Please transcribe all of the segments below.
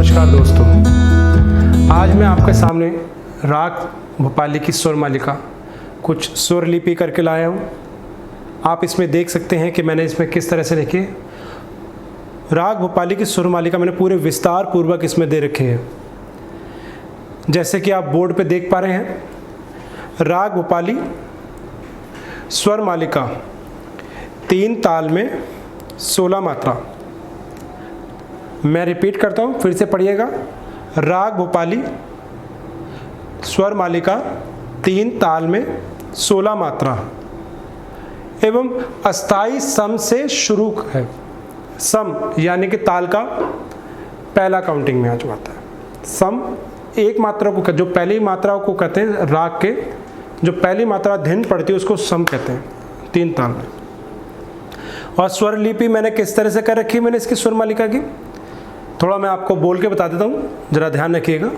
नमस्कार दोस्तों, आज मैं आपके सामने राग भोपाली की स्वर मालिका कुछ स्वर लिपि करके लाया हूँ। आप इसमें देख सकते हैं कि मैंने इसमें किस तरह से लिखी राग भोपाली की स्वर मालिका मैंने पूरे विस्तार पूर्वक इसमें दे रखे हैं। जैसे कि आप बोर्ड पे देख पा रहे हैं, राग भोपाली स्वर मालिका 3 ताल में 16 मात्रा। मैं रिपीट करता हूँ, फिर से पढ़िएगा। राग भोपाली स्वर मालिका 3 ताल में 16 मात्रा एवं अस्थाई सम से शुरू है। सम यानी कि ताल का पहला काउंटिंग में आ जाता है। सम एक मात्रा को, जो पहली मात्रा को कहते हैं राग के, जो पहली मात्रा धिन पड़ती है उसको सम कहते हैं 3 ताल में। और स्वर लिपि मैंने किस तरह से कर रखी है मैंने इसकी स्वर मालिका की, थोड़ा मैं आपको बोल के बता देता हूँ, जरा ध्यान रखिएगा।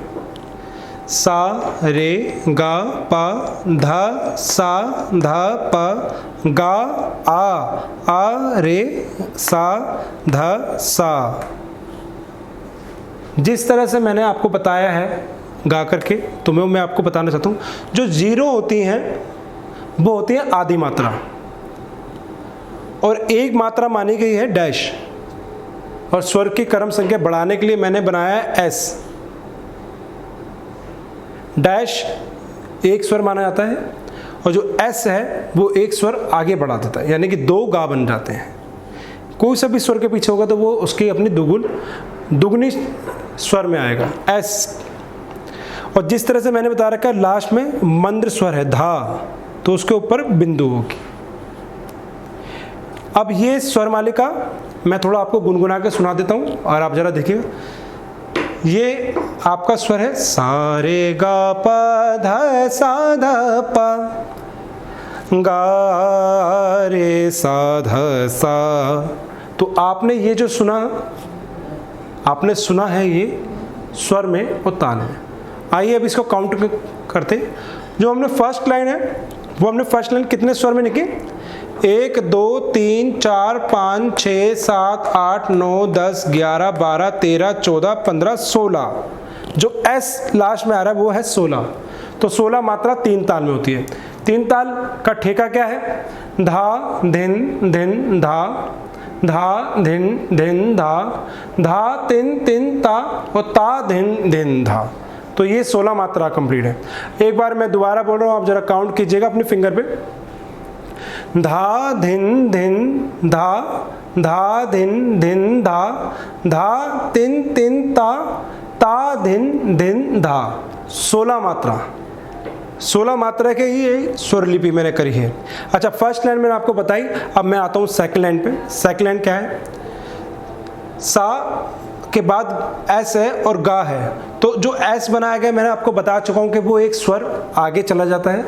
सा रे गा पा धा सा धा पा गा आ रे सा धा सा। जिस तरह से मैंने आपको बताया है गा करके, तो मैं आपको बताना चाहता हूँ, जो 0 होती हैं वो होती है आदि मात्रा, और एक मात्रा मानी गई है डैश। और स्वर की क्रम संख्या बढ़ाने के लिए मैंने बनाया है एस। डैश एक स्वर माना जाता है और जो एस है वो एक स्वर आगे बढ़ा देता है, यानी कि 2 गा बन जाते हैं। कोई सा भी स्वर के पीछे होगा तो वो उसकी अपनी दुगुनी स्वर में आएगा एस। और जिस तरह से मैंने बता रखा है लास्ट में मंद्र स्वर है धा, तो उसके ऊपर बिंदु होगी। अब ये स्वर मालिका मैं थोड़ा आपको गुनगुना के सुना देता हूँ और आप जरा देखिए। ये आपका स्वर है सा रे गा पा धा सा धा पा गा रे सा धा सा। तो आपने ये जो सुना, आपने सुना है ये स्वर में और ताल में। आइए अब इसको काउंट करते। जो हमने फर्स्ट लाइन है वो हमने फर्स्ट लाइन कितने स्वर में लिखी? 1 2 3 4 5 6 7 8 9 10 11 12 13 14 15 16। जो एस लास्ट में आ रहा है वो है 16। तो 16 मात्रा 3 ताल में होती है। 3 ताल का ठेका क्या है? धा धिन धिन धा, धा धिन धिन धा, धा तिन तिन ता और ता धिन धिन धा। तो ये 16 मात्रा कंप्लीट है। एक बार मैं दोबारा बोल रहा हूँ, आप जरा काउंट कीजिएगा अपने फिंगर पे। धा धिन धिन धा, धा धिन धिन धा, धा तिन तिन ता, ता धिन धिन धा। 16 मात्रा, 16 मात्रा के ही स्वर लिपि मैंने करी है। अच्छा, फर्स्ट लाइन मैंने आपको बताई। अब मैं आता हूँ सेकंड लाइन पे। सेकंड लाइन क्या है? सा के बाद एस है और गा है। तो जो एस बनाया गया मैंने आपको बता चुका हूँ कि वो एक स्वर आगे चला जाता है।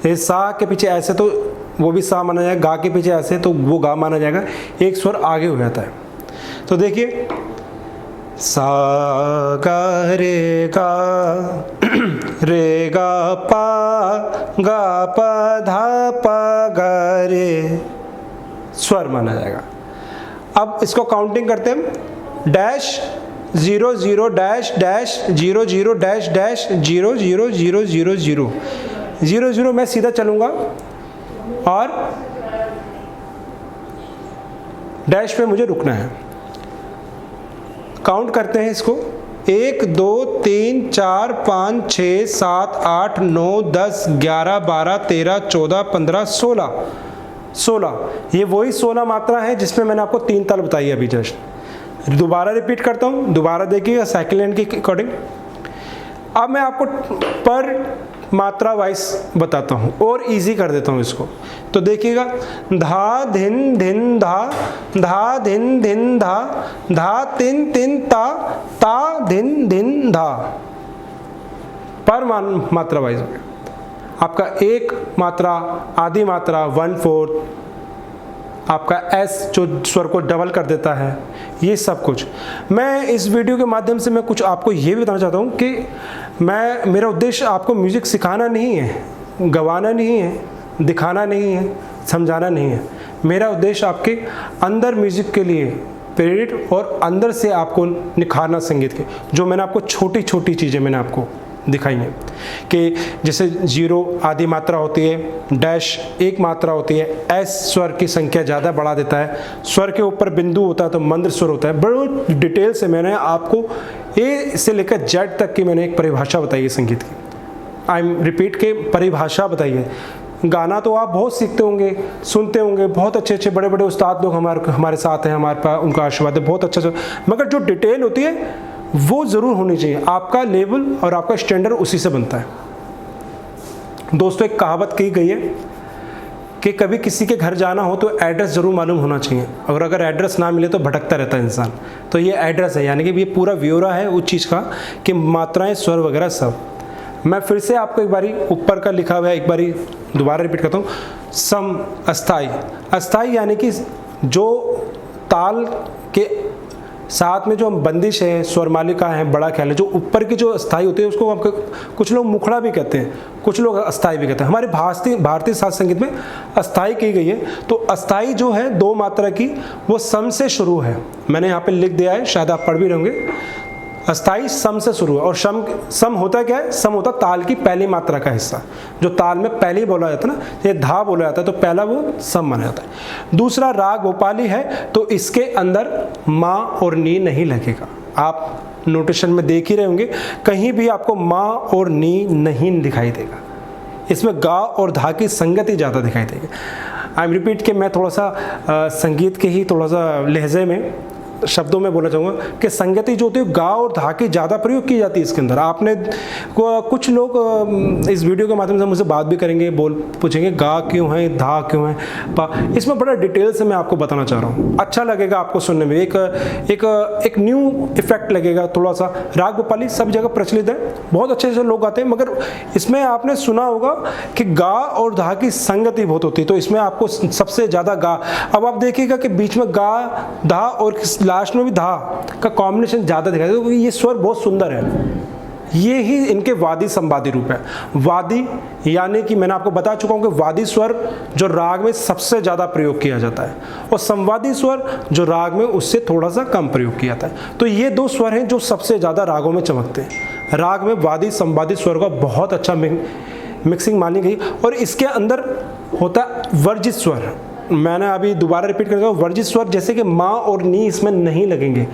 ये सा के पीछे ऐसे तो वो भी सा माना जाएगा, गा के पीछे ऐसे तो वो गा माना जाएगा, एक स्वर आगे हो जाता है। तो देखिए, सा गा रे गा पा धा पा गा रे, स्वर माना जाएगा। अब इसको काउंटिंग करते हैं। Dash 0 0 dash dash 0 0 dash dash 0 0 0 0 0 0 0। मैं सीधा चलूंगा और डैश पे मुझे रुकना है। काउंट करते हैं इसको। 1 2 3 4 5 6 7 8 9 10 11 12 13 14 15 16। 16 ये वही 16 मात्रा है जिसमें मैंने आपको 3 ताल बताई अभी जस्ट। दोबारा रिपीट करता हूँ, दोबारा देखिएगा सेकंड लाइन के अकॉर्डिंग। अब मैं आपको पर मात्रा वाइज बताता हूँ और इजी कर देता हूँ इसको। तो देखिएगा, धा धिन धिन धा, धा धिन धिन धा, धा तिन तिन ता, ता धिन धिन धा। पर मात्रा वाइज हो गया आपका। एक मात्रा आधी मात्रा 1/4, आपका एस जो स्वर को डबल कर देता है, ये सब कुछ। मैं इस वीडियो के माध्यम से मैं कुछ आपको ये भी बताना चाहता हूँ कि मेरा उद्देश्य आपको म्यूज़िक सिखाना नहीं है, गवाना नहीं है, दिखाना नहीं है, समझाना नहीं है। मेरा उद्देश्य आपके अंदर म्यूज़िक के लिए प्रेरित और अंदर से आपको निखारना संगीत के, जो मैंने आपको छोटी छोटी चीज़ें मैंने आपको दिखाई हैं कि जैसे 0 आधी मात्रा होती है, डैश एक मात्रा होती है, एस स्वर की संख्या ज़्यादा बढ़ा देता है, स्वर के ऊपर बिंदु होता है तो मंद्र स्वर होता है। बड़े डिटेल से मैंने आपको ए से लेकर जेड तक की मैंने एक परिभाषा बताई है संगीत की। आई एम रिपीट के परिभाषा बताई है। गाना तो आप बहुत सीखते होंगे, सुनते होंगे, बहुत अच्छे अच्छे बड़े बड़े उस्ताद लोग हमारे साथ हैं, हमारे पास उनका आशीर्वाद है, बहुत अच्छा, मगर जो डिटेल होती है वो ज़रूर होनी चाहिए। आपका लेवल और आपका स्टैंडर्ड उसी से बनता है। दोस्तों, एक कहावत कही गई है कि कभी किसी के घर जाना हो तो एड्रेस ज़रूर मालूम होना चाहिए, और अगर एड्रेस ना मिले तो भटकता रहता है इंसान। तो ये एड्रेस है, यानी कि ये पूरा ब्यौरा है उस चीज़ का कि मात्राएं, स्वर वगैरह सब। मैं फिर से आपको एक बारी ऊपर का लिखा हुआ है एक बारी दोबारा रिपीट करता हूँ। सम, अस्थाई। अस्थाई यानी कि जो ताल के साथ में जो बंदिश है, स्वर मालिका है, बड़ा ख्याल है, जो ऊपर की जो अस्थाई होती है उसको हम कुछ लोग मुखड़ा भी कहते हैं, कुछ लोग अस्थाई भी कहते हैं। हमारे भारतीय शास्त्रीय संगीत में अस्थाई की गई है। तो अस्थाई जो है 2 मात्रा की, वो सम से शुरू है। मैंने यहाँ पे लिख दिया है, शायद आप पढ़ भी रहोगे। अस्थाई सम से शुरू है, और सम होता क्या है? सम होता ताल की पहली मात्रा का हिस्सा, जो ताल में पहले ही बोला जाता है ना, ये धा बोला जाता है तो पहला वो सम माना जाता है। दूसरा राग भोपाली है तो इसके अंदर माँ और नी नहीं लगेगा। आप नोटेशन में देख ही रहे होंगे, कहीं भी आपको माँ और नी नहीं दिखाई देगा। इसमें गा और धा की संगति ज़्यादा दिखाई देगी। आई एम रिपीट के मैं थोड़ा सा संगीत के ही थोड़ा सा लहजे में शब्दों में बोलना चाहूँगा कि संगति जो होती है गा और धा की ज़्यादा प्रयोग की जाती है इसके अंदर। आपने कुछ लोग इस वीडियो के माध्यम से मुझसे बात भी करेंगे, पूछेंगे गा क्यों है, धा क्यों है। इसमें बड़ा डिटेल से मैं आपको बताना चाह रहा हूँ, अच्छा लगेगा आपको सुनने में, एक न्यू इफेक्ट लगेगा थोड़ा सा। राग भोपाली सब जगह प्रचलित है, बहुत अच्छे से लोग गाते हैं, मगर इसमें आपने सुना होगा कि गा और धा की संगति बहुत होती है, तो इसमें आपको सबसे ज़्यादा गा। अब आप देखिएगा कि बीच में गा, धा और लास्ट में भी धा का कॉम्बिनेशन ज़्यादा दिखाई देगा, क्योंकि ये स्वर बहुत सुंदर है। ये ही इनके वादी संवादी रूप है। वादी यानी कि मैंने आपको बता चुका हूँ कि वादी स्वर जो राग में सबसे ज़्यादा प्रयोग किया जाता है, और संवादी स्वर जो राग में उससे थोड़ा सा कम प्रयोग किया जाता है। तो ये 2 स्वर हैं जो सबसे ज़्यादा रागों में चमकते हैं। राग में वादी संवादी स्वर का बहुत अच्छा मिक्सिंग मानी गई, और इसके अंदर होता है वर्जित स्वर। मैंने अभी दोबारा रिपीट कर रहा हूँ, वर्जित स्वर जैसे कि माँ और नी इसमें नहीं लगेंगे।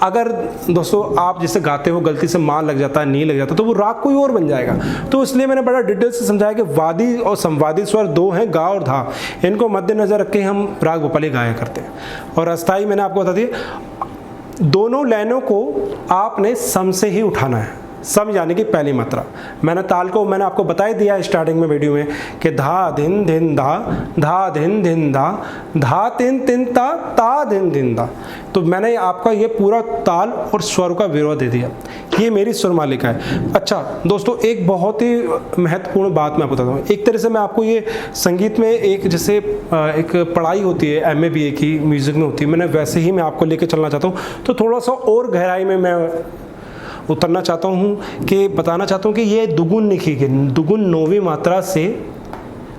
अगर दोस्तों आप जैसे गाते हो गलती से माँ लग जाता है, नी लग जाता है, तो वो राग कोई और बन जाएगा। तो इसलिए मैंने बड़ा डिटेल से समझाया कि वादी और संवादी स्वर 2 हैं, गा और धा। इनको मद्देनजर रख के हम राग भोपाली गाया करते हैं। और अस्थाई मैंने आपको बता दिया, दोनों लाइनों को आपने सम से ही उठाना है। सम यानी कि पहली मात्रा। मैंने ताल को मैंने आपको बता ही दिया स्टार्टिंग में वीडियो में कि धा धिन धिन धा, धा धिन धिन धा, धा तिन तिन ता, ता धिन धिन धा। तो मैंने आपका ये पूरा ताल और स्वर का विरोध दे दिया। ये मेरी स्वर मालिका है। अच्छा दोस्तों, एक बहुत ही महत्वपूर्ण बात मैं बताता हूँ। एक तरह से मैं आपको ये संगीत में एक जैसे एक पढ़ाई होती है MA BA की म्यूज़िक में होती है, मैंने वैसे ही मैं आपको लेके चलना चाहता हूँ। तो थोड़ा सा और गहराई में मैं उतरना चाहता हूँ कि बताना चाहता हूँ कि ये दुगुन लिखी गई, दुगुन 9वीं मात्रा से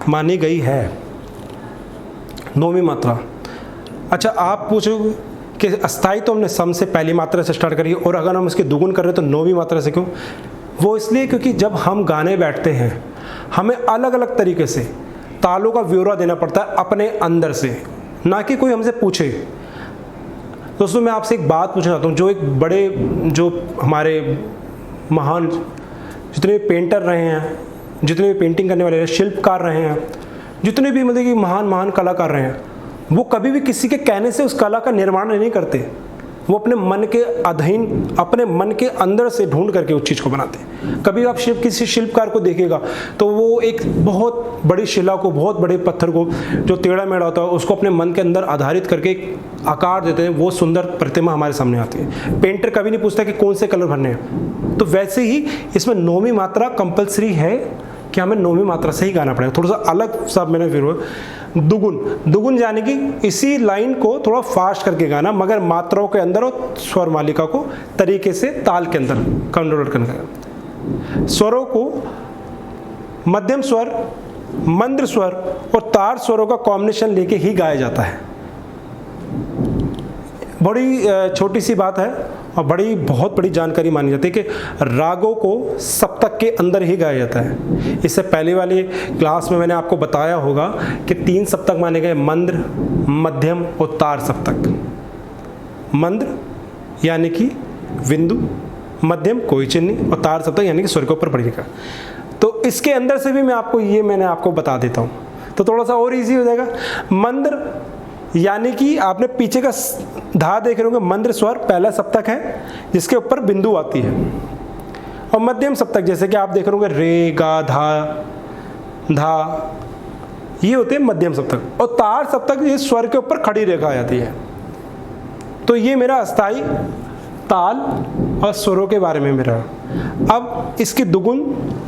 मानी गई है, 9वीं मात्रा। अच्छा, आप पूछोगे कि अस्थाई तो हमने सम से पहली मात्रा से स्टार्ट करी, और अगर हम इसके दुगुन कर रहे हैं तो 9वीं मात्रा से क्यों? वो इसलिए क्योंकि जब हम गाने बैठते हैं हमें अलग अलग तरीके से तालों का ब्यौरा देना पड़ता है अपने अंदर से, ना कि कोई हमसे पूछे। दोस्तों, मैं आपसे एक बात पूछना चाहता हूँ, जो एक बड़े जो हमारे महान जितने भी पेंटर रहे हैं, जितने भी पेंटिंग करने वाले शिल्पकार रहे हैं, जितने भी मतलब कि महान कलाकार रहे हैं, वो कभी भी किसी के कहने से उस कला का निर्माण नहीं करते। वो अपने मन के अधीन, अपने मन के अंदर से ढूंढ करके उस चीज़ को बनाते हैं। कभी आप किसी शिल्पकार को देखेगा तो वो एक बहुत बड़ी शिला को, बहुत बड़े पत्थर को जो टेढ़ा मेढ़ा होता है उसको अपने मन के अंदर आधारित करके एक आकार देते हैं, वो सुंदर प्रतिमा हमारे सामने आती है। पेंटर कभी नहीं पूछता कि कौन से कलर भरने हैं। तो वैसे ही इसमें 9वीं मात्रा कंपलसरी है कि हमें 9वीं मात्रा से ही गाना पड़ेगा। थोड़ा सा अलग सा मैंने फिर दुगुन, दुगुन यानी कि इसी लाइन को थोड़ा फास्ट करके गाना, मगर मात्राओं के अंदर और स्वर मालिका को तरीके से ताल के अंदर कंट्रोल करना। स्वरों को मध्यम स्वर, मंद्र स्वर और तार स्वरों का कॉम्बिनेशन लेके ही गाया जाता है। बड़ी छोटी सी बात है और बहुत बड़ी जानकारी मानी जाती है कि रागों को सप्तक के अंदर ही गाया जाता है। इससे पहले वाली क्लास में मैंने आपको बताया होगा कि 3 सप्तक माने गए, मंद्र, मध्यम और तार सप्तक। मंद्र यानी कि बिंदु, मध्यम कोई चिन्ह नहीं, और तार सप्तक यानी कि स्वर के ऊपर पड़ी रेखा। तो इसके अंदर से भी मैंने आपको बता देता हूँ, तो थोड़ा सा और इजी हो जाएगा। मंद्र यानी कि आपने पीछे का धा देख रहे होंगे, मंद्र स्वर पहला सप्तक है जिसके ऊपर बिंदु आती है। और मध्यम सप्तक जैसे कि आप देख रहे होंगे रे, गा, धा, ये होते हैं मध्यम सप्तक। और तार सप्तक ये स्वर के ऊपर खड़ी रेखा आ जाती है। तो ये मेरा अस्थाई ताल और स्वरों के बारे में मेरा। अब इसकी दुगुन,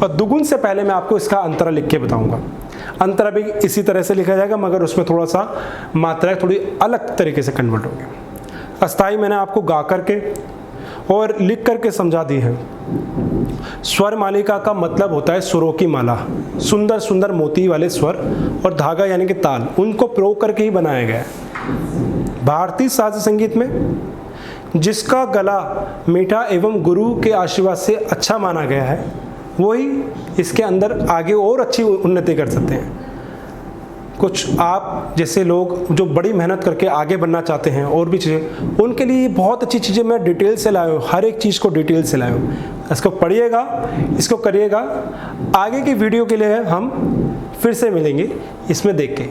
और दुगुन से पहले मैं आपको इसका अंतरा लिख के बताऊंगा। अंतरा भी इसी तरह से लिखा जाएगा, मगर उसमें थोड़ा सा मात्राएं थोड़ी अलग तरीके से कन्वर्ट होगी। अस्थाई मैंने आपको गा करके और लिख करके समझा दी है। स्वर मालिका का मतलब होता है सुरों की माला, सुंदर सुंदर मोती वाले स्वर, और धागा यानी कि ताल, उनको प्रयोग करके ही बनाया गया है। भारतीय शास्त्रीय संगीत में जिसका गला मीठा एवं गुरु के आशीर्वाद से अच्छा माना गया है, वही इसके अंदर आगे और अच्छी उन्नति कर सकते हैं। कुछ आप जैसे लोग जो बड़ी मेहनत करके आगे बढ़ना चाहते हैं और भी चीज़ें, उनके लिए बहुत अच्छी चीज़ें मैं डिटेल से लाया हूँ, हर एक चीज़ को डिटेल से लाया हूँ। इसको पढ़िएगा, इसको करिएगा। आगे की वीडियो के लिए हम फिर से मिलेंगे इसमें देख के।